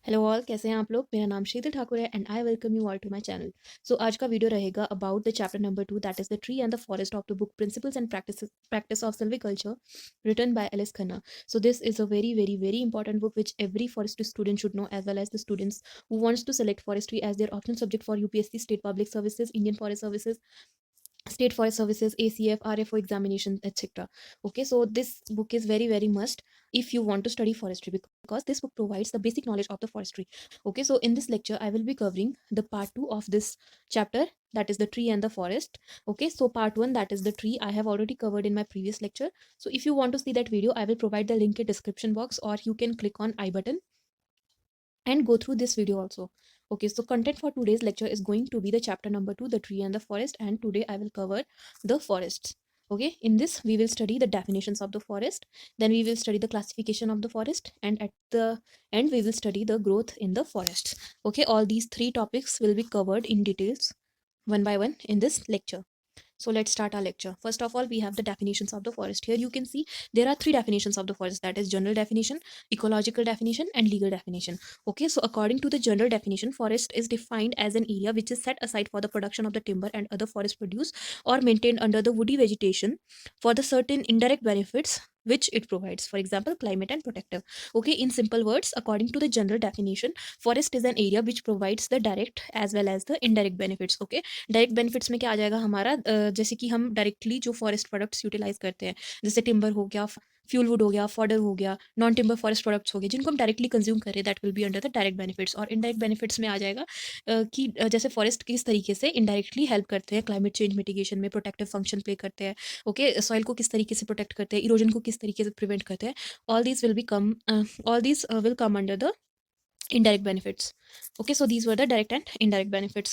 Hello all, कैसे हैं आप लोग। मेरा नाम शीतल ठाकुर है and I welcome you all to my channel. So आज का वीडियो रहेगा about the chapter number 2, that is the tree and the forest of the book principles and practice of silviculture, written by L S Khanna. So this is a very important book which every forestry student should know, as well as the students who wants to select forestry as their optional subject for UPSC, state public services, Indian forest services, state forest services, ACF, RFO examinations, etc. Okay, so this book is very must if you want to study forestry, because this book provides the basic knowledge of the forestry. Okay, so in this lecture I will be covering the part 2 of this chapter, that is the tree and the forest. Okay, so part 1, that is the tree, I have already covered in my previous lecture. So if you want to see that video, I will provide the link in description box, or you can click on I button and go through this video also. Okay, so content for today's lecture is going to be the chapter number 2, the tree and the forest, and today I will cover the forests. Okay, in this we will study the definitions of the forest, then we will study the classification of the forest, and at the end we will study the growth in the forests. Okay, all these three topics will be covered in details one by one in this lecture. So let's start our lecture. First of all, we have the definitions of the forest. Here you can see there are three definitions of the forest, that is general definition, ecological definition, and legal definition. Okay, so according to the general definition, forest is defined as an area which is set aside for the production of the timber and other forest produce, or maintained under the woody vegetation for the certain indirect benefits which it provides, for example climate and protective. Okay, in simple words, according to the general definition, forest is an area which provides the direct as well as the indirect benefits. Okay, direct benefits में क्या आ जाएगा हमारा, जैसे कि हम directly जो forest products utilise करते हैं, जैसे टिम्बर हो गया, फ्यूल वुड हो गया, फॉडर हो गया, नॉन टिम्बर फॉरेस्ट प्रोडक्ट्स हो गए, जिनको हम डायरेक्टली कंज्यूम करें, that will be under the direct benefits. और इनडायरेक्ट बेनिफिट्स में आ जाएगा कि जैसे फॉरेस्ट किस तरीके से इनडायरेक्टली हेल्प करते हैं क्लाइमेट चेंज मिटिगेशन में, प्रोटेक्टिव फंक्शन प्ले करते हैं. ओके, सॉइल को किस तरीके से प्रोटेक्ट करते हैं, इरोजन को किस तरीके से प्रिवेंट करते हैं. All this will come under the indirect benefits. Okay, so these were the direct and indirect benefits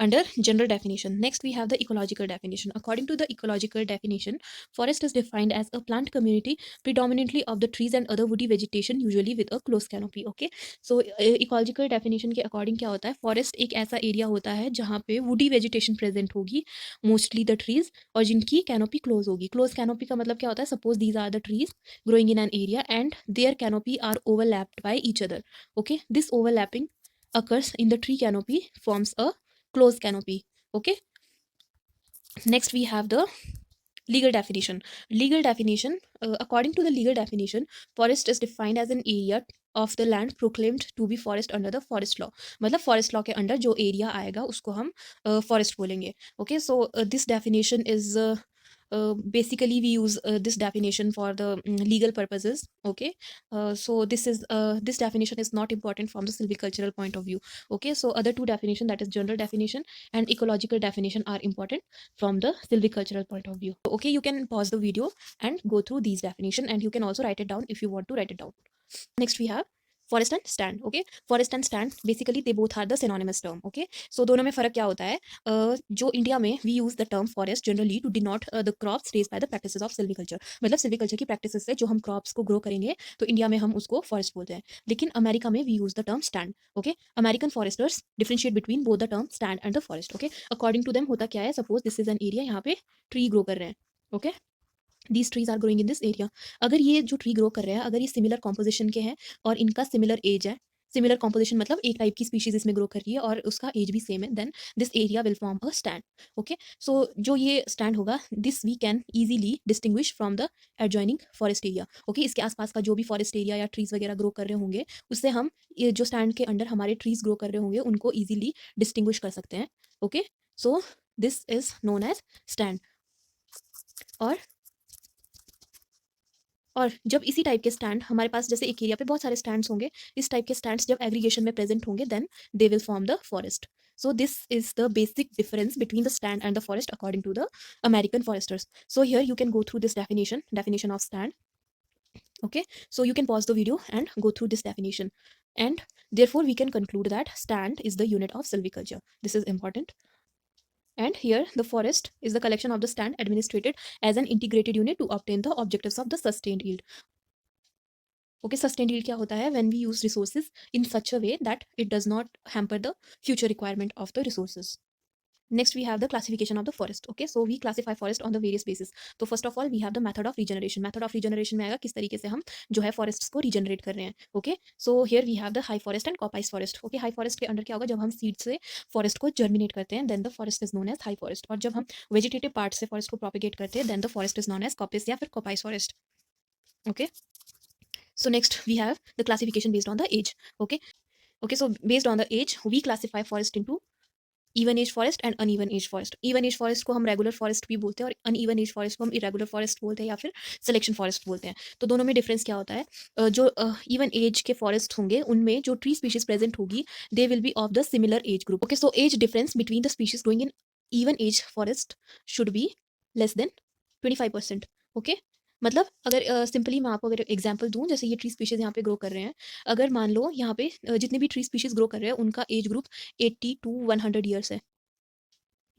under general definition. Next we have the ecological definition. According to the ecological definition, forest is defined as a plant community predominantly of the trees and other woody vegetation, usually with a close canopy. Okay, so ecological definition के according क्या होता है, forest एक ऐसा area होता है जहाँ पे woody vegetation present होगी, mostly the trees, और जिनकी canopy close होगी. Close canopy का मतलब क्या होता है, suppose these are the trees growing in an area and their canopy are overlapped by each other. Okay, this overlapping occurs in the tree canopy forms a closed canopy. Okay, next we have the legal definition. According to the legal definition, forest is defined as an area of the land proclaimed to be forest under the forest law. मतलब forest law के under जो area आएगा उसको हम forest बोलेंगे. Okay, so this definition is basically we use this definition for the legal purposes. Okay, so this definition is not important from the silvicultural point of view. Okay, so other two definition, that is general definition and ecological definition, are important from the silvicultural point of view. Okay, you can pause the video and go through these definition, and you can also write it down if you want to write it down. Next we have forest and stand. Okay, forest and stand basically they both are the synonymous term. Okay, so दोनों में फर्क क्या होता है, जो India में we use the term forest generally to denote the crops raised by the practices of silviculture. मतलब silviculture की practices से जो हम crops को grow करेंगे तो इंडिया में हम उसको forest बोलते हैं. लेकिन अमेरिका में we use the term stand. Okay, American foresters differentiate between both the term stand and the forest. Okay, according to them होता क्या है, suppose this is an area, यहाँ पे tree grow कर रहे हैं. Okay, these trees are growing in this area. अगर ये जो ट्री ग्रो कर रहे हैं, अगर ये सिमिलर कॉम्पोजिशन के हैं और इनका सिमिलर एज है, सिमिलर कॉम्पोजिशन मतलब एक टाइप की स्पीशीज इसमें ग्रो कर रही है और उसका एज भी सेम है, then this area will form a stand. Okay, so जो ये स्टैंड होगा, this we can easily distinguish from the adjoining forest area. Okay, इसके आसपास का जो भी फॉरेस्ट एरिया या ट्रीज वगैरह ग्रो कर रहे होंगे, उससे हम ये जो स्टैंड के अंडर हमारे ट्रीज ग्रो कर रहे होंगे उनको ईजिली डिस्टिंग्विश कर सकते हैं. Okay, so this is known as stand. और जब इसी टाइप के स्टैंड हमारे पास, जैसे एक एरिया पे बहुत सारे स्टैंड्स होंगे, इस टाइप के स्टैंड्स जब एग्रीगेशन में प्रेजेंट होंगे, then they will form the forest. So this is the basic difference between the stand and the forest according to the American foresters. So here you can go through this definition of stand. Okay, so you can pause the video and go through this definition, and therefore we can conclude that stand is the unit of silviculture. This is important. And here the forest is the collection of the stand administrated as an integrated unit to obtain the objectives of the sustained yield. Okay, sustained yield क्या होता है, when we use resources in such a way that it does not hamper the future requirement of the resources. Next, we have the classification of the forest. Okay, so we classify forest on the various basis. तो first of all, we have the method of regeneration. Method of regeneration में आएगा किस तरीके से हम जो है forests को regenerate कर रहे हैं. Okay, so here we have the high forest and coppice forest. Okay, high forest के अंदर क्या होगा, जब हम seed से forest को germinate करते हैं, then the forest is known as high forest. और जब हम vegetative part से forest को propagate करते हैं, then the forest is known as coppice या फिर coppice forest. Okay, so next we have the classification based on the age. Okay, so based on the age, we classify forest into even age forest and uneven age forest. Even age forest को हम regular forest भी बोलते हैं और uneven age forest को हम irregular forest बोलते हैं या फिर सिलेक्शन फॉरेस्ट बोलते हैं. तो दोनों में डिफरेंस क्या होता है, जो इवन एज के फॉरेस्ट होंगे उनमें जो ट्री स्पीशीज प्रेजेंट होगी they will be of the similar age group. Okay, so age difference between the species growing in even age forest should be less than 25%. Okay, मतलब अगर simply मैं आपको अगर एग्जांपल दूं, जैसे ये ट्री स्पीशीज यहाँ पे ग्रो कर रहे हैं, अगर मान लो यहाँ पे जितने भी ट्री स्पीशीज ग्रो कर रहे हैं उनका एज ग्रुप 80 to 100 ईयर्स है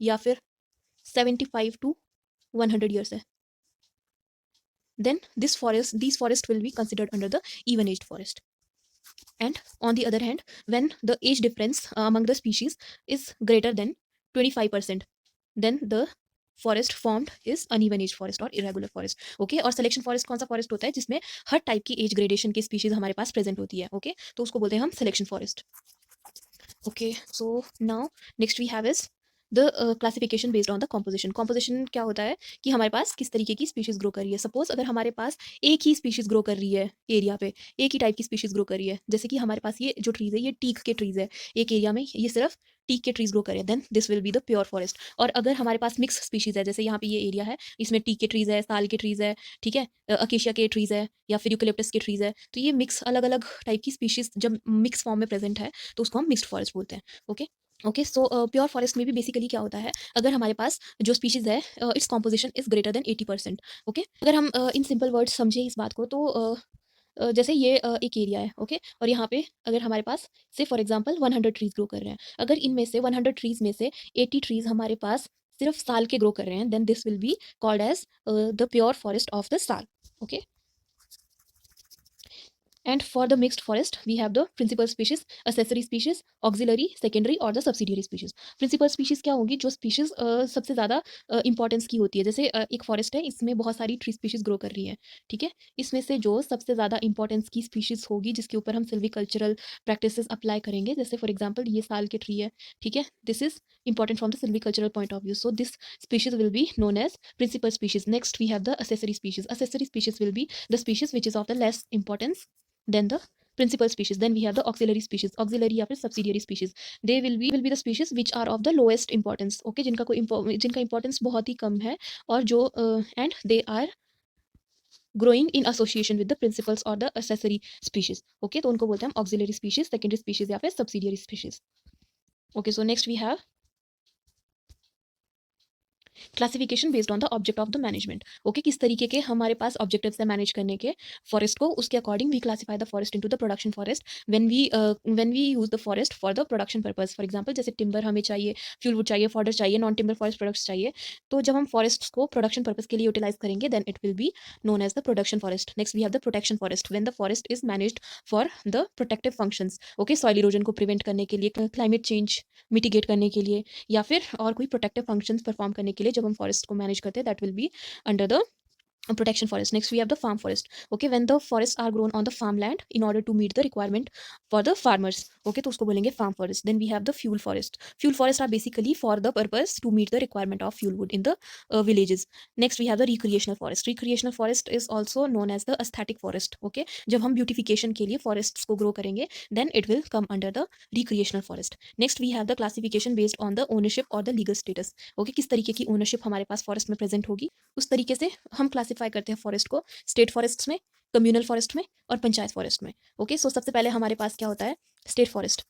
या फिर 75 to 100 years है, then these forest will be considered under the even aged forest. And on the other hand, when the age difference among the species is greater than 25%, then the forest formed is uneven age forest और irregular forest. Okay, और selection forest कौन सा forest होता है जिसमें हर type की age gradation की स्पीशीज हमारे पास प्रेजेंट होती है. ओके, तो उसको बोलते हैं हम selection forest. Okay, so now next we have is the classification based on the composition. Composition क्या होता है कि हमारे पास किस तरीके की स्पीशीज ग्रो कर रही है. सपोज अगर हमारे पास एक ही स्पीशीज ग्रो कर रही है एरिया पे, एक ही टाइप की स्पीशीज ग्रो कर रही है, जैसे कि हमारे पास ये जो ट्रीज है ये टीक के ट्रीज है, एक एरिया में ये सिर्फ टीक के ट्रीज ग्रो करें, then this will be the pure forest. और अगर हमारे पास मिक्स स्पीशीज है, जैसे यहाँ पे ये एरिया है, इसमें टीक के ट्रीज है, साल के ट्रीज है, ठीक है, अकेशिया के ट्रीज है या फिर यूकेलिप्टस के ट्रीज है, तो ये मिक्स अलग अलग टाइप की स्पीशीज जब मिक्स फॉर्म में प्रेजेंट है तो उसको हम मिक्सड फॉरेस्ट बोलते हैं. Okay, okay, so pure forest में भी बेसिकली क्या होता है, अगर हमारे पास जो स्पीशीज है its composition is greater than 80%. Okay, अगर हम इन सिंपल वर्ड्स समझे इस बात को तो जैसे ये एक एरिया है. ओके, और यहाँ पे अगर हमारे पास से फॉर एग्जांपल 100 ट्रीज ग्रो कर रहे हैं, अगर इनमें से 100 ट्रीज में से 80 ट्रीज हमारे पास सिर्फ साल के ग्रो कर रहे हैं, then this will be called as the pure forest of the sal. Okay, and for the mixed forest we have the principal species, accessory species, auxiliary, secondary और the subsidiary species. principal species क्या होगी, जो species सबसे ज़्यादा importance की होती है. जैसे एक फॉरेस्ट है, इसमें बहुत सारी ट्री स्पीशीज ग्रो कर रही है, ठीक है, इसमें से जो सबसे ज़्यादा इंपॉर्टेंस की स्पीशीज होगी जिसके ऊपर हम सिल्वीकल्चरल प्रैक्टिसेस अप्लाई करेंगे, जैसे फॉर एग्जाम्पल ये साल के ट्री है, ठीक है, this is important from the silvicultural point of view, so this species will be known as principal species. Next we have the accessory species. Accessory species will be the species which is of the less importance then the principal species. Then we have the auxiliary species, auxiliary या फिर subsidiary species. They will be the species which are of the lowest importance. Okay, जिनका importance बहुत ही कम है और जो and they are growing in association with the principals or the accessory species. Okay, तो उनको बोलते हैं हम auxiliary species, secondary species या फिर subsidiary species. Okay, so next we have classification based on the object of the management. Okay, किस तरीके के हमारे पास ऑब्जेक्टिव्स है मैनेज करने के फॉरेस्ट को, उसके according we classify the forest into the production forest when we use the forest for the production purpose. For example जैसे टिम्बर हमें चाहिए, फ्यूल वुड चाहिए, फॉडर चाहिए, नॉन टिम्बर फॉरेस्ट प्रोडक्ट्स चाहिए, तो जब हम फॉरेस्ट को प्रोडक्शन पर्पस के लिए यूटिलाइज करेंगे then it will be known as the production forest. Next we have the protection forest when the forest is managed for the protective functions. Okay, soil erosion को prevent करने के लिए, climate change mitigate करने के लिए या फिर और कोई प्रोटेक्टिव फंक्शंस परफॉर्म करने के लिए जब हम फॉरेस्ट को मैनेज करते हैं, that will be under the protection forest. Next we have the farm forest. Okay, when the forests are grown on the farmland in order to meet the requirement for the farmers. Okay, तो उसको बोलेंगे farm forest. Then we have the fuel forest. Fuel forests are basically for the purpose to meet the requirement of fuel wood in the villages. Next we have the recreational forest. Recreational forest is also known as the aesthetic forest. Okay, जब हम beautification के लिए forests को grow करेंगे then it will come under the recreational forest. Next we have the classification based on the ownership or the legal status. Okay, किस तरीके की ownership हमारे पास forest में present होगी उस तरीके से हम क्लासिफाई करते हैं फॉरेस्ट को, स्टेट फॉरेस्ट में, कम्युनल फॉरेस्ट में और पंचायत फॉरेस्ट में. ओके, सो सबसे पहले हमारे पास क्या होता है, स्टेट फॉरेस्ट.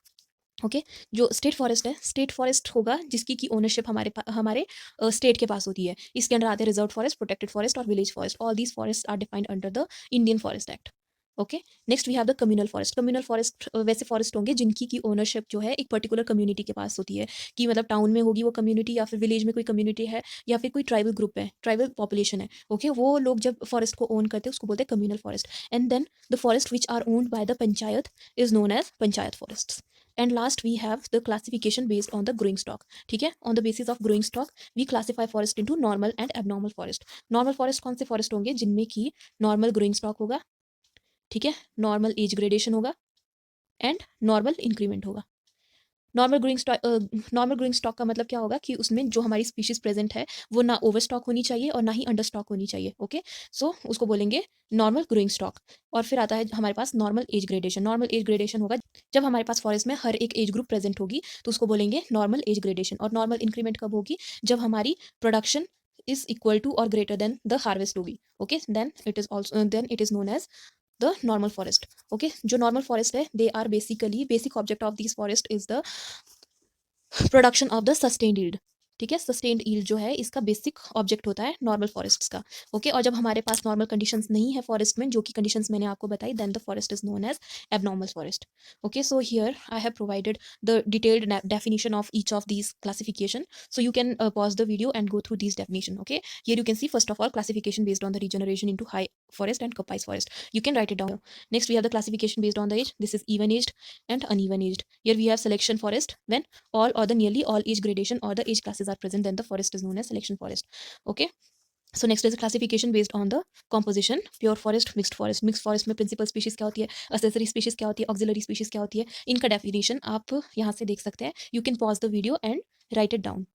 ओके, जो स्टेट फॉरेस्ट है, स्टेट फॉरेस्ट होगा जिसकी की ओनरशिप हमारे स्टेट के पास होती है. इसके अंडर आते हैं रिजर्व फॉरेस्ट, प्रोटेक्टेड फॉरेस्ट और village forest. All these forest are defined under the Indian forest act. Okay, next we have the communal forest. Communal forest वैसे फॉरेस्ट होंगे जिनकी की ओनरशिप जो है एक पर्टिकुलर कम्युनिटी के पास होती है, कि मतलब टाउन में होगी वो कम्युनिटी या फिर विलेज में कोई कम्युनिटी है या फिर कोई ट्राइबल ग्रुप है, ट्राइबल पॉपुलेशन है. ओके, वो लोग जब फॉरेस्ट को ओन करते हैं उसको बोलते हैं communal forest. And then the forest which are owned by the panchayat is known as panchayat forest. And last we have the classification based on the growing stock. ठीक है, on the basis of growing stock we classify forest into normal and abnormal forest. Normal forest कौन से forest होंगे? जिनमें की normal growing stock होगा, ठीक है, नॉर्मल एज ग्रेडेशन होगा एंड नॉर्मल इंक्रीमेंट होगा. नॉर्मल ग्रोइंग स्टॉक का मतलब क्या होगा कि उसमें जो हमारी स्पीशीज प्रेजेंट है वो ना ओवर स्टॉक होनी चाहिए और ना ही अंडर स्टॉक होनी चाहिए. ओके, सो उसको बोलेंगे नॉर्मल ग्रोइंग स्टॉक. और फिर आता है हमारे पास normal age gradation. Normal age gradation होगा जब हमारे पास फॉरेस्ट में हर एक एज ग्रुप प्रेजेंट होगी तो उसको बोलेंगे नॉर्मल एज ग्रेडेशन. और नॉर्मल इंक्रीमेंट कब होगी? जब हमारी प्रोडक्शन इज इक्वल टू और ग्रेटर देन द हार्वेस्ट होगी. Okay, then it is known as the normal forest. Okay, जो normal forest है, they are basically basic object of these forest is the production of the sustained yield. ठीक है, sustained yield जो है इसका basic object होता है normal forests का. ओके, और जब हमारे पास नॉर्मल कंडीशंस नहीं है फॉरेस्ट में, जो कि कंडीशंस मैंने आपको बताई, then the forest is known as abnormal forest. Okay, so here I have provided the detailed definition of each of these classification, so you can pause the video and go through these definition. Okay, here you can see first of all classification based on the regeneration into high forest and coppice forest. You can write it down. Next we have the classification based on the age. This is even aged and uneven aged. Here we have selection forest when all or the nearly all age gradation or the age classes are present, then the forest is known as selection forest. Okay, so next is a classification based on the composition. Pure forest, mixed forest. Mixed forest में principal species क्या होती है, accessory species क्या होती है, auxiliary species क्या होती है, इनका definition आप यहाँ से देख सकते हैं. You can pause the video and write it down.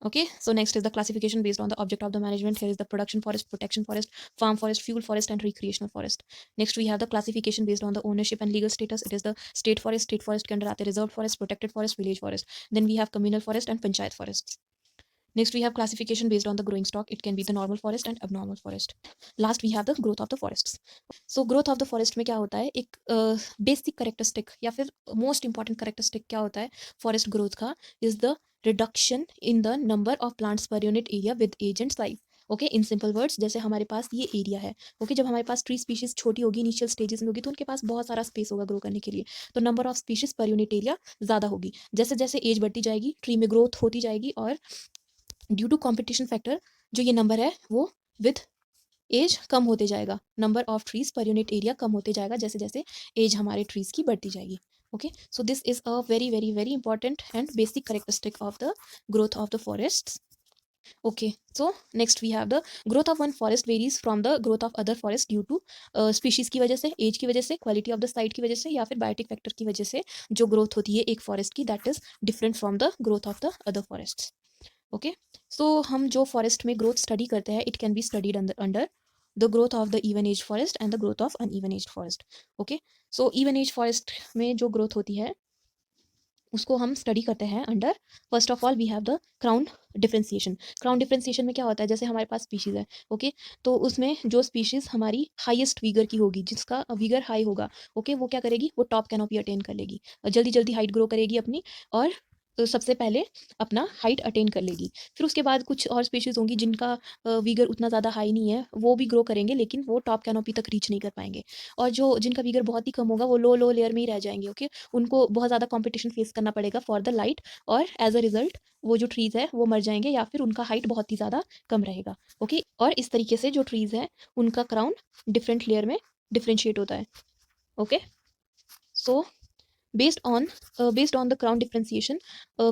Okay, so next is the classification based on the object of the management. Here is the production forest, protection forest, farm forest, fuel forest, and recreational forest. Next we have the classification based on the ownership and legal status. It is the state forest. State forest के अंदर आते हैं reserved forest, protected forest, village forest. Then we have communal forest and panchayat forests. Next we have classification based on the growing stock. It can be the normal forest and abnormal forest. Last we have the growth of the forests. So growth of the forest में क्या होता है, एक basic characteristic या फिर most important characteristic क्या होता है forest growth का, is the reduction in the number of plants per unit area with age and size. Okay, in simple words, जैसे हमारे पास ये एरिया है. ओके, जब हमारे पास ट्री स्पीशीज छोटी होगी, इनिशियल स्टेजेस में होगी, तो उनके पास बहुत सारा स्पेस होगा ग्रो करने के लिए, तो नंबर ऑफ स्पीशीज पर यूनिट एरिया ज़्यादा होगी. जैसे जैसे एज बढ़ती जाएगी, ट्री में ग्रोथ होती जाएगी, और ड्यू टू कॉम्पिटिशन फैक्टर जो ये नंबर है वो विद एज कम होते जाएगा. Number of trees per unit area कम होते जाएगा जैसे जैसे एज हमारे ट्रीज की बढ़ती जाएगी. Okay, so this is a very very very important and basic characteristic of the growth of the forest. Okay, so next we have the growth of one forest varies from the growth of other forest due to species की वजह से, age की वजह से, quality of the site की वजह से, या फिर biotic factor की वजह से जो growth होती है एक forest की, that is different from the growth of the other forests. Okay, so हम जो forest में growth study करते हैं, it can be studied under the growth of the even age forest and the growth of uneven aged forest. Okay, so even age forest में जो growth होती है उसको हम स्टडी करते हैं under, first of all we have the crown differentiation. Crown differentiation में क्या होता है, जैसे हमारे पास स्पीशीज़ है. ओके, तो उसमें जो स्पीशीज़ हमारी हाईएस्ट वीगर की होगी, जिसका वीगर हाई होगा, ओके, वो क्या करेगी, वो टॉप कैनोपी अटेन कर लेगी, जल्दी जल्दी हाइट ग्रो करेगी अपनी, और तो सबसे पहले अपना हाइट अटेन कर लेगी. फिर उसके बाद कुछ और स्पीशीज़ होंगी जिनका वीगर उतना ज़्यादा हाई नहीं है, वो भी ग्रो करेंगे लेकिन वो टॉप कैनोपी तक रीच नहीं कर पाएंगे. और जो जिनका वीगर बहुत ही कम होगा वो लो लो लेयर में ही रह जाएंगे. ओके, उनको बहुत ज़्यादा कंपटीशन फेस करना पड़ेगा फॉर द लाइट, और एज अ रिजल्ट वो जो ट्रीज़ है वो मर जाएंगे या फिर उनका हाइट बहुत ही ज़्यादा कम रहेगा. ओके, और इस तरीके से जो ट्रीज़ है उनका क्राउन डिफरेंट लेयर में डिफ्रेंशिएट होता है. Okay, so based on the crown differentiation,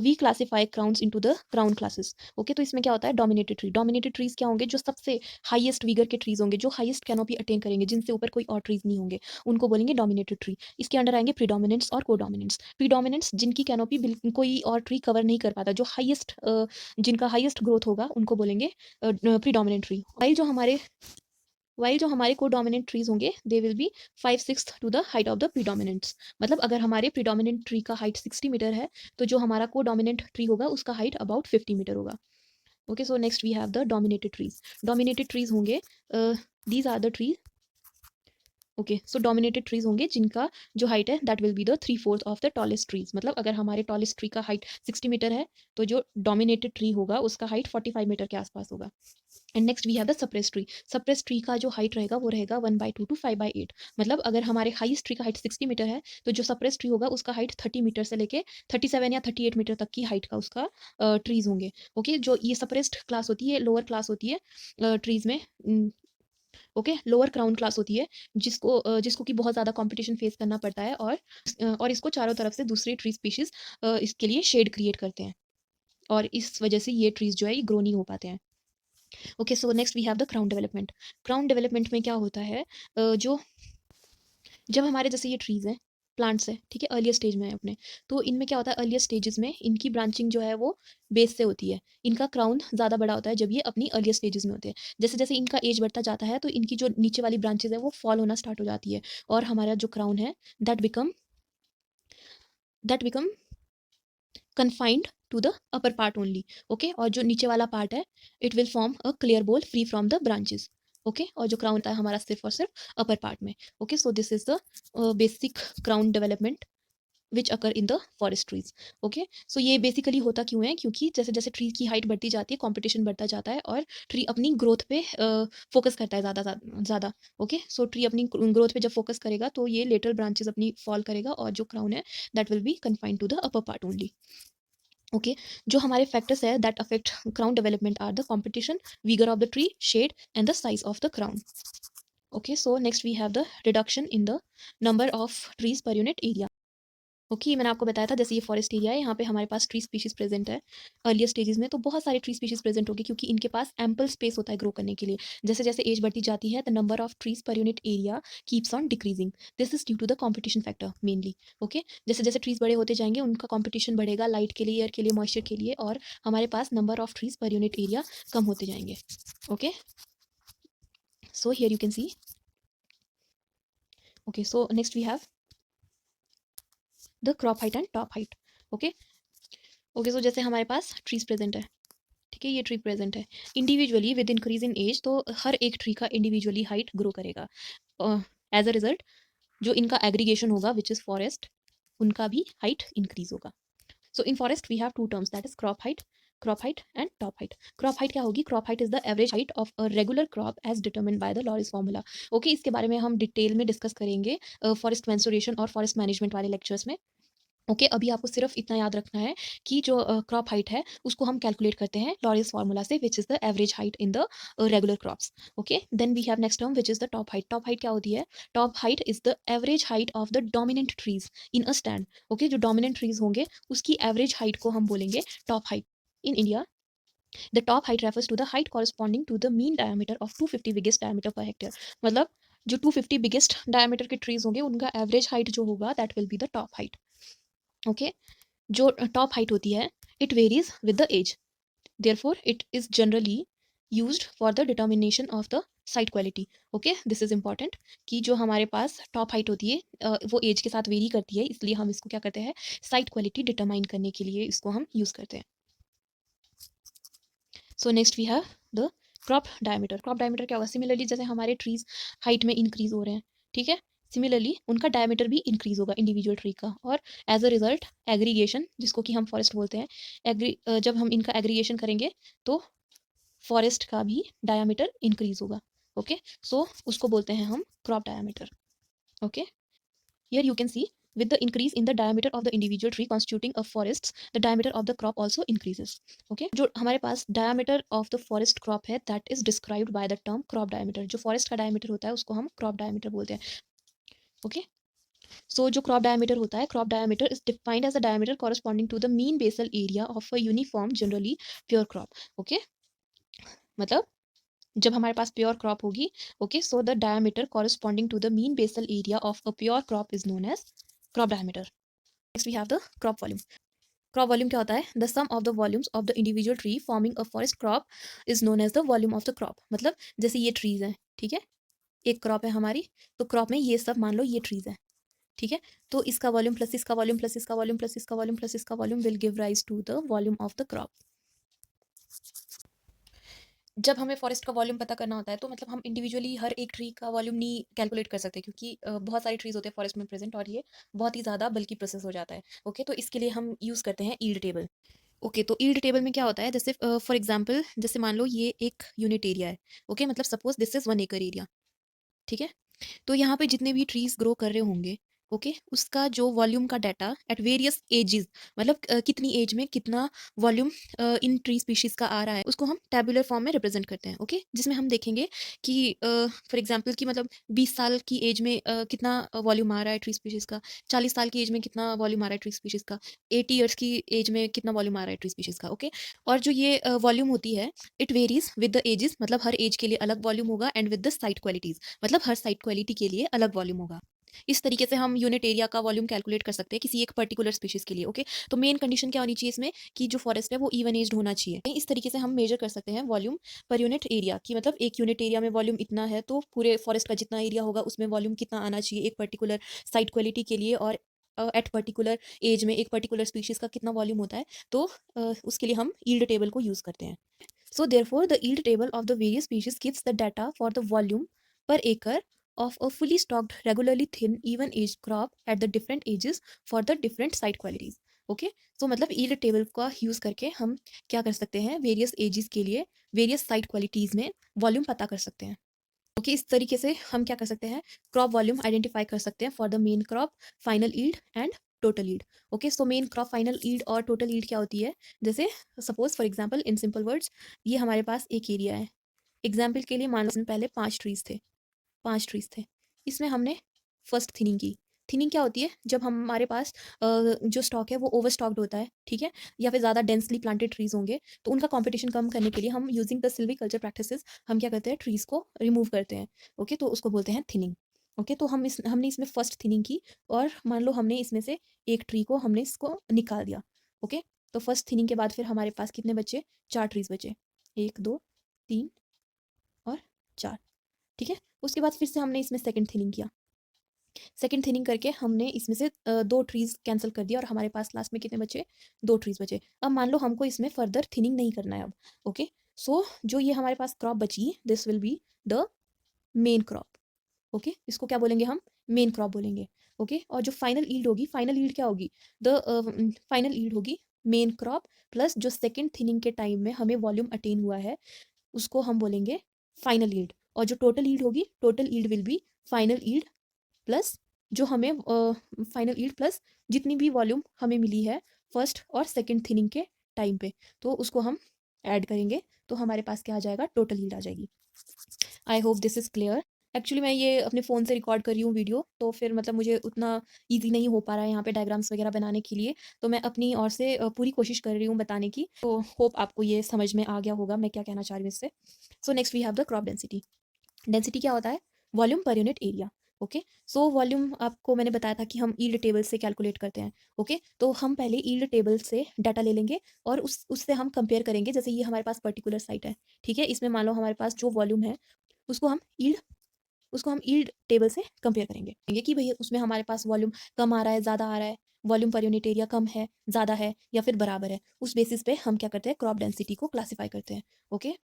we classify crowns into the crown classes. Okay, तो इसमें क्या होता है, डोमिनेटेड ट्री. डोमिनेटेड ट्रीज क्या होंगे, जो सबसे हाईएस्ट वीगर के ट्रीज होंगे, जो हाईएस्ट कैनोपी अटेन करेंगे, जिनसे ऊपर कोई और ट्रीज नहीं होंगे, उनको बोलेंगे डोमिनेटेड ट्री. इसके अंडर आएंगे प्रीडोमिनेंट्स और कोडोमिनेंट्स. प्रीडोमिनेंट्स जिनकी कैनोपी कोई और ट्री कवर नहीं कर पाता, जो हाईएस्ट जिनका हाईएस्ट ग्रोथ होगा, उनको बोलेंगे प्रीडोमिनेंट ट्री. वाइल जो हमारे कोडोमिनेंट ट्रीज होंगे, they will be 5/6 to the height of the predominants. मतलब अगर हमारे प्रीडोमिनेंट ट्री का हाइट 60 मीटर है, तो जो हमारा कोडोमिनेंट ट्री होगा उसका हाइट अबाउट 50 मीटर होगा. Okay, so next we have the dominated trees. Dominated trees होंगे, these are the trees. Okay, so dominated trees होंगे जिनका जो हाइट है that will be the 3/4 of the tallest trees. मतलब अगर हमारे टॉलेस्ट ट्री का हाइट 60 मीटर है, तो जो डोमिनेटेड ट्री होगा उसका हाइट 45 मीटर के आसपास होगा. And next we have the suppress tree. Suppress tree का जो हाइट रहेगा वो रहेगा 1/2 टू 5/8. मतलब अगर हमारे हाईएस्ट ट्री का हाइट 60 मीटर है, तो जो सप्रेस ट्री होगा उसका हाइट 30 मीटर से लेके 37 या 38 मीटर तक की हाइट का उसका ट्रीज होंगे. ओके, जो ये सप्रेस्ड क्लास होती है, लोअर क्लास होती है ट्रीज में. ओके, लोअर क्राउन क्लास होती है जिसको कि बहुत ज़्यादा कॉम्पिटिशन फेस करना पड़ता है और इसको चारों तरफ से दूसरे ट्री स्पीशीज़ इसके लिए शेड क्रिएट करते हैं और इस वजह से ये ट्रीज़ जो है ये ग्रो नहीं हो पाते हैं। Okay, so next we have the crown development. Crown development में क्या होता है, जो जब हमारे जैसे ये ट्रीज़ हैं, प्लांट्स हैं, ठीक है, अर्लियर स्टेज में है अपने, तो इनमें क्या होता है, अर्लियर स्टेजेस में इनकी ब्रांचिंग जो है वो बेस से होती है। इनका क्राउन ज़्यादा बड़ा होता है जब ये अपनी अर्लियर स्टेजेस में होते हैं। जैसे-जैसे इनका एज बढ़ता जाता है तो इनकी जो नीचे वाली ब्रांचेज़ है वो फॉल होना स्टार्ट हो जाती है और हमारा जो क्राउन है that become that become confined to the upper part only. Okay, और जो नीचे वाला पार्ट है it will form a clear bole free from the branches. Okay, और जो क्राउन होता है हमारा सिर्फ और सिर्फ अपर पार्ट में। Okay, so this is the basic crown development which occur in the forest trees. Okay, so ये बेसिकली होता क्यों है, क्योंकि जैसे जैसे ट्री की हाइट बढ़ती जाती है कंपटीशन बढ़ता जाता है और ट्री अपनी ग्रोथ पे फोकस करता है ज़्यादा ज़्यादा। ओके, सो ट्री अपनी ग्रोथ पे जब फोकस करेगा तो ये लेटरल ब्रांचेस अपनी फॉल करेगा और जो क्राउन है that will be confined to the upper part only. Okay, जो हमारे फैक्टर्स है that affect crown development are the competition, vigor of the tree, shade and the size of the crown. Okay, so next we have the reduction in the number of trees per unit area. Okay, मैंने आपको बताया था जैसे ये forest area है, यहाँ पे हमारे पास ट्री स्पीशीज़ प्रेजेंट है अर्लियर स्टेजेस में, तो बहुत सारे ट्री स्पीशीज़ प्रेजेंट होगी क्योंकि इनके पास एम्पल स्पेस होता है ग्रो करने के लिए। जैसे जैसे एज बढ़ती जाती है the number of trees per unit area keeps on decreasing. This is due to the competition factor mainly. Okay, जैसे जैसे ट्रीज बड़े होते जाएंगे उनका कॉम्पिटिशन बढ़ेगा लाइट के लिए, एयर के लिए, मॉइस्चर के लिए, और हमारे पास number of trees per unit area कम होते जाएंगे। Okay, so here you can see. Okay, so next we have the crop height and top height. Okay, okay, so जैसे हमारे पास ट्रीज प्रेजेंट है, ठीक है, ये ट्री प्रेजेंट है individually with increase in age, तो हर एक ट्री का इंडिविजुअली हाइट ग्रो करेगा। एज अ रिजल्ट जो इनका एग्रीगेशन होगा विच इज़ फॉरेस्ट, उनका भी हाइट इंक्रीज होगा। So in forest we have two terms that is crop height and top height. Crop height क्या होगी, crop height is the average height of a regular crop as determined by the Lawrence formula. Okay, इसके बारे में हम detail में discuss करेंगे forest mensuration और forest management वाले लेक्चर्स में। ओके, अभी आपको सिर्फ इतना याद रखना है कि जो क्रॉप हाइट है उसको हम कैलकुलेट करते हैं लॉरेंस फार्मूला से which is the average height in the regular crops. Okay, then we have next term which is the top height. Top height क्या होती है, top height is the average height of the dominant trees in a stand. Okay, जो dominant trees होंगे उसकी average height को हम बोलेंगे top height. In India the top height refers to the height corresponding to the mean diameter of 250 biggest diameter per hectare. मतलब जो 250 biggest diameter के trees होंगे उनका एवरेज हाइट जो होगा that will be the top height. Okay, जो top height होती है it varies with the age, therefore it is generally used for the determination of the site quality. Okay, this is important कि जो हमारे पास top height होती है वो as के साथ वेरी करती है, इसलिए हम इसको क्या करते हैं, साइट क्वालिटी डिटरमाइन करने के लिए इसको हम यूज करते हैं। So next we have the crop diameter. Crop diameter क्या होगा, सिमिलरली जैसे हमारे ट्रीज हाइट में इंक्रीज हो रहे हैं, ठीक है, सिमिलरली उनका डायमीटर भी इंक्रीज होगा इंडिविजुअल ट्री का, और एज अ रिजल्ट एग्रीगेशन, जिसको कि हम फॉरेस्ट बोलते हैं, जब हम इनका एग्रीगेशन करेंगे तो फॉरेस्ट का भी डायमीटर इंक्रीज होगा। ओके, सो उसको बोलते हैं हम crop diameter. Okay, here you can see with the increase in the diameter of the individual tree constituting a forests, the diameter of the crop also increases. Okay, जो हमारे पास diameter of the forest crop है that is described by the term crop diameter। जो forest का diameter होता है उसको हम crop diameter बोलते हैं। Okay, so जो crop diameter होता है, crop diameter is defined as a diameter corresponding to the mean basal area of a uniform generally pure crop। Okay, मतलब जब हमारे पास प्योर क्रॉप होगी, okay, so the diameter corresponding to the mean basal area of a pure crop is known as crop diameter. Next we have the crop volume. Crop volume क्या होता है, the sum of the volumes of the individual tree forming a forest crop is known as the volume of the crop. मतलब जैसे ये trees हैं, ठीक है, एक क्रॉप है हमारी, तो क्रॉप में ये सब मान लो ये ट्रीज है, ठीक है, तो इसका वॉल्यूम प्लस इसका वॉल्यूम प्लस इसका वॉल्यूम प्लस इसका वॉल्यूम प्लस इसका volume will give rise to the volume of the crop. जब हमें फॉरेस्ट का वॉल्यूम पता करना होता है तो मतलब हम इंडिविजुअली हर एक ट्री का वॉल्यूम नहीं कैलकुलेट कर सकते, क्योंकि बहुत सारे ट्रीज होते हैं फॉरेस्ट में प्रेजेंट और ये बहुत ही ज़्यादा बल्कि प्रोसेस हो जाता है। ओके, तो इसके लिए हम यूज़ करते हैं ईल्ड टेबल। ओके, तो ईल्ड टेबल में क्या होता है, जैसे फॉर एग्जांपल जैसे मान लो ये एक यूनिट एरिया है। ओके, मतलब सपोज दिस इज 1 एकड़ एरिया, ठीक है, तो यहाँ पे जितने भी ट्रीज ग्रो कर रहे होंगे, ओके, उसका जो वॉल्यूम का डाटा एट वेरियस एजेस, मतलब कितनी एज में कितना वॉल्यूम इन ट्री स्पीशीज का आ रहा है, उसको हम टैबुलर फॉर्म में रिप्रेजेंट करते हैं। ओके, जिसमें हम देखेंगे कि फॉर एग्जांपल कि मतलब 20 साल की एज में कितना वॉल्यूम आ रहा है ट्री स्पीशीज का, 40 साल की एज में कितना वॉल्यूम आ रहा है ट्री स्पीशीज का, 80 ईयर्स की एज में कितना वॉल्यूम आ रहा है ट्री स्पीशीज का। ओके, और जो ये वॉल्यूम होती है, it varies with the ages, मतलब हर एज के लिए अलग वॉल्यूम होगा, and with the site qualities, मतलब हर साइट क्वालिटी के लिए अलग वॉल्यूम होगा। इस तरीके से हम यूनिट एरिया का वॉल्यूम कैलकुलेट कर सकते हैं किसी एक पर्टिकुलर स्पीशीज के लिए। ओके, तो मेन कंडीशन क्या होनी चाहिए इसमें कि जो फॉरेस्ट है वो इवन एज्ड होना चाहिए। इस तरीके से हम मेजर कर सकते हैं वॉल्यूम पर यूनिट एरिया की, मतलब एक यूनिट एरिया में वॉल्यूम इतना है तो पूरे फॉरेस्ट का जितना एरिया होगा उसमें वॉल्यूम कितना आना चाहिए एक पर्टिकुलर साइट क्वालिटी के लिए, और एट पर्टिकुलर एज में एक पर्टिकुलर स्पीशीज का कितना वॉल्यूम होता है। तो उसके लिए हम यील्ड टेबल को यूज करते हैं। So therefore, the yield table of the various species gives the data for the volume per acre of a fully stocked, regularly thin, even aged crop at the different ages for the different site qualities. Okay, so मतलब yield table का use करके हम क्या कर सकते हैं, various edges के लिए वेरियस साइट क्वालिटीज में वॉल्यूम पता कर सकते हैं। ओके, इस तरीके से हम क्या कर सकते हैं, क्रॉप वॉल्यूम आइडेंटिफाई कर सकते हैं for the main crop, final yield and total yield. Okay, so main crop, final yield और टोटल ईल्ड क्या होती है, जैसे suppose for example in simple words, ये हमारे पास एक एरिया है। एग्जाम्पल के लिए मान लो इसमें पहले 5 ट्रीज थे, 5 ट्रीज थे, इसमें हमने फर्स्ट थिनिंग की। थिनिंग क्या होती है, जब हमारे पास जो स्टॉक है वो ओवर स्टॉक्ड होता है, ठीक है, या फिर ज़्यादा डेंसली प्लांटेड ट्रीज होंगे, तो उनका कंपटीशन कम करने के लिए हम यूजिंग द सिल्वीकल्चर प्रैक्टिसेस हम क्या करते हैं, ट्रीज को रिमूव करते हैं। ओके, तो उसको बोलते हैं थिनिंग। ओके, तो हमने इसमें फर्स्ट थिनिंग की, और मान लो हमने इसमें से एक ट्री को हमने इसको निकाल दिया। ओके, तो फर्स्ट थिनिंग के बाद फिर हमारे पास कितने बचे, 4 ट्रीज बचे, 1 2 3 और 4। ठीक है, उसके बाद फिर से हमने इसमें सेकंड थिनिंग किया। सेकंड थिनिंग करके हमने इसमें से 2 ट्रीज कैंसिल कर दिया, और हमारे पास लास्ट में कितने बचे, 2 ट्रीज बचे। अब मान लो हमको इसमें फर्दर थिनिंग नहीं करना है अब। ओके, सो जो ये हमारे पास क्रॉप बची, this will be the main crop. Okay, इसको क्या बोलेंगे हम, मेन क्रॉप बोलेंगे। ओके, और जो फाइनल ईल्ड होगी, फाइनल ईल्ड क्या होगी, द फाइनल ईल्ड होगी मेन क्रॉप प्लस जो सेकंड थिनिंग के टाइम में हमें वॉल्यूम अटेन हुआ है, उसको हम बोलेंगे फाइनल ईल्ड। और जो टोटल ईल्ड होगी, total yield will be final yield plus जो हमें फाइनल ईल्ड प्लस जितनी भी वॉल्यूम हमें मिली है फर्स्ट और सेकंड थिनिंग के टाइम पे, तो उसको हम ऐड करेंगे, तो हमारे पास क्या आ जाएगा, टोटल ईल्ड आ जाएगी। I hope this is clear. Actually मैं ये अपने फ़ोन से रिकॉर्ड कर रही हूँ वीडियो, तो फिर मतलब मुझे उतना ईजी नहीं हो पा रहा है यहाँ पे डायग्राम्स वगैरह बनाने के लिए, तो मैं अपनी ओर से पूरी कोशिश कर रही हूँ बताने की। तो होप आपको ये समझ में आ गया होगा मैं क्या कहना चाह रही हूँ इससे। So next we have the crop density. Density क्या होता है, volume per unit area. Okay, so volume आपको मैंने बताया था कि हम ईल्ड टेबल से कैलकुलेट करते हैं। ओके, तो हम पहले ईल्ड टेबल से डाटा ले लेंगे, और उससे हम कंपेयर करेंगे। जैसे ये हमारे पास पर्टिकुलर साइट है, ठीक है, इसमें मान लो हमारे पास जो वॉल्यूम है उसको हम ईल्ड उसको हम ईल्ड टेबल से कंपेयर करेंगे, ये कि भैया उसमें हमारे पास वॉल्यूम कम आ रहा है, ज़्यादा आ रहा है, वॉल्यूम पर यूनिट एरिया कम है, ज़्यादा है, या फिर बराबर है। उस बेसिस पे हम क्या करते हैं, क्रॉप डेंसिटी को क्लासीफाई करते हैं। Okay,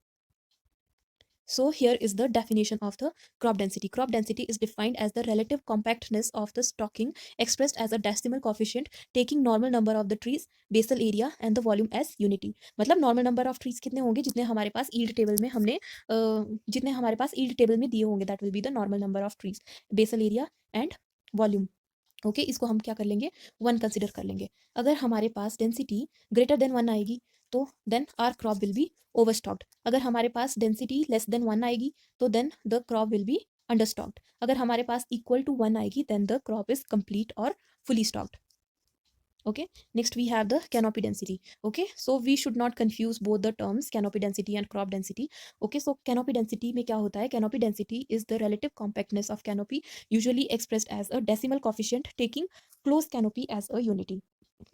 so here is the definition of the crop density. Crop density is defined as the relative compactness of the stocking expressed as a decimal coefficient taking normal number of the trees, basal area and the volume as unity. मतलब normal number of trees कितने होंगे जितने हमारे पास yield table में हमने जितने हमारे पास yield table में दिए होंगे, that will be the normal number of trees, basal area and volume. Okay, इसको हम क्या कर लेंगे, 1 कंसिडर कर लेंगे। अगर हमारे पास डेंसिटी ग्रेटर देन 1 आएगी, तो then our crop will be overstocked. अगर हमारे पास डेंसिटी लेस देन 1 आएगी, तो then the crop will be understocked. अगर हमारे पास इक्वल टू 1 आएगी, then the crop is complete और fully stocked. Okay, next we have the canopy density. Okay, so we should not confuse both the terms canopy density and crop density. Okay, so canopy density में क्या होता है, canopy density is the relative compactness of canopy usually expressed as a decimal coefficient taking closed canopy as a unity.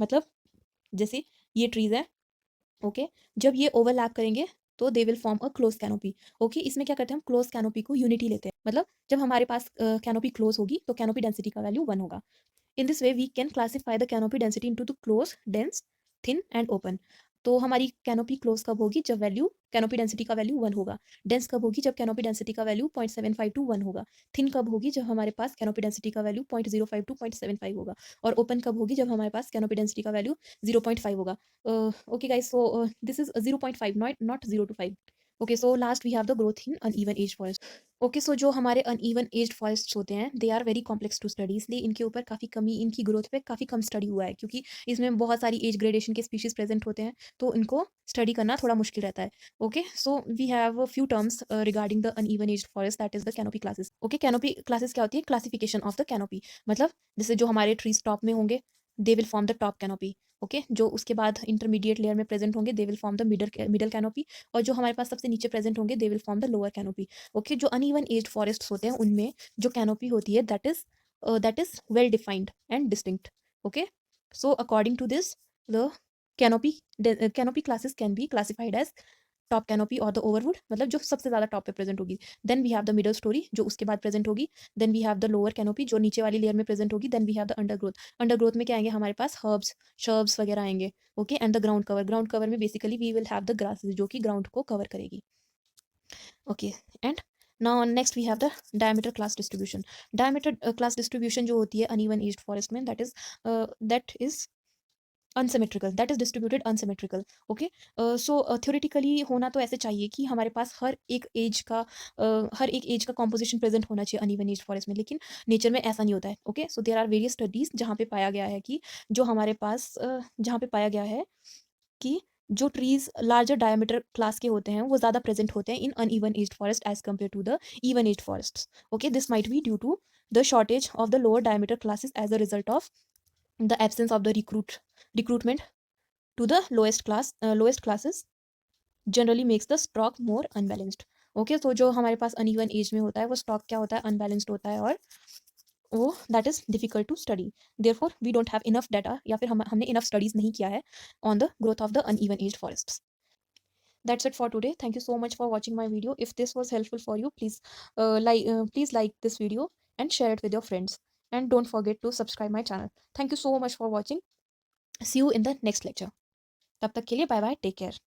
मतलब जैसे ये trees है, okay, जब ये ओवरलैप करेंगे तो दे will form a close canopy. Okay, इसमें क्या करते हैं, हम क्लोज कैनोपी को यूनिटी लेते हैं, मतलब जब हमारे पास कैनोपी क्लोज होगी तो कैनोपी डेंसिटी का वैल्यू 1 होगा। In this way, we can classify the canopy density into the close, dense, thin and open. तो हमारी कैनोपी क्लोज कब होगी, जब वैल्यू कैनोपी डेंसिटी का वैल्यू 1 होगा। डेंस कब होगी, जब कैनोपी डेंसिटी का वैल्यू 0.75 टू 1 होगा। थिन कब होगी, जब हमारे पास कैनोपी डेंसिटी का वैल्यू 0.05 टू 0.75 होगा। और ओपन कब होगी, जब हमारे पास कैनोपी डेंसिटी का वैल्यू 0.5 होगा। Okay guys, so this is 0.5, not 0 to 5। Okay, so last we have the growth in uneven age forest. Okay, so जो हमारे अनइवन एज्ड फॉरेस्ट होते हैं they are very complex to study, इसलिए इनके ऊपर काफ़ी कमी, इनकी ग्रोथ पे काफ़ी कम स्टडी हुआ है, क्योंकि इसमें बहुत सारी एज ग्रेडेशन के स्पीशीज प्रेजेंट होते हैं, तो इनको स्टडी करना थोड़ा मुश्किल रहता है। Okay, so we have few terms regarding the uneven aged forest, that is the canopy classes. Okay, canopy classes क्या होती है? क्लासिफिकेशन ऑफ द कैनोपी, मतलब जैसे जो हमारे ट्रीज टॉप में होंगे they will form the top canopy. Okay, जो उसके बाद इंटरमीडिएट लेयर में प्रेजेंट होंगे they will form the middle canopy, और जो हमारे पास सबसे नीचे प्रेजेंट होंगे they will form the lower canopy. Okay, जो अनइवन एज्ड फॉरेस्ट होते हैं उनमें जो कैनोपी होती है that is well defined and distinct. Okay, so according to this the canopy canopy classes can be classified as top canopy और the overwood, मतलब जो सबसे ज़्यादा टॉप पे प्रेजेंट होगी। Then we have the middle storey जो उसके बाद प्रेजेंट होगी। Then we have the lower canopy जो नीचे वाली लेयर में प्रेजेंट होगी। Then we have the undergrowth. Undergrowth में क्या आएंगे हमारे पास? हर्ब्स, शर्ब्स वगैरह आएंगे। Okay, and the ground cover. Ground cover में basically we will have the grasses जो कि ग्राउंड को कवर करेगी। Okay, and now next we have the diameter class distribution. Diameter class distribution जो होती है अनइवन एज्ड फॉरेस्ट में that is unsymmetrical, that is distributed unsymmetrical. Okay, so theoretically होना तो ऐसे चाहिए कि हमारे पास हर एक एज का कॉम्पोजिशन प्रेजेंट होना चाहिए अनइवन एज फॉरेस्ट में, लेकिन नेचर में ऐसा नहीं होता है। Okay, so there are various studies जहाँ पे पाया गया है कि जो हमारे पास जहाँ पे पाया गया है कि जो ट्रीज लार्जर डायमीटर क्लास के होते हैं वो ज़्यादा प्रेजेंट होते हैं in uneven aged forest as compare to the even aged forest. Okay, this might be due to the shortage of the lower diameter classes as a result of the absence of the recruitment to the lowest classes generally makes the stock more unbalanced. Okay, तो जो हमारे पास uneven as में होता है वो stock क्या होता है? अनबैलेंस्ड होता है, और वो that is difficult to study. Therefore we don't have enough data, या फिर हमने इनफ स्टडीज नहीं किया है on the growth of the uneven age forests. That's it for today. Thank you so much for watching my video. If this was helpful for you, please like this video and share it with your friends, and don't forget to subscribe my channel. Thank you so much for watching. See you in the next lecture. तब तक के लिए bye bye, take care.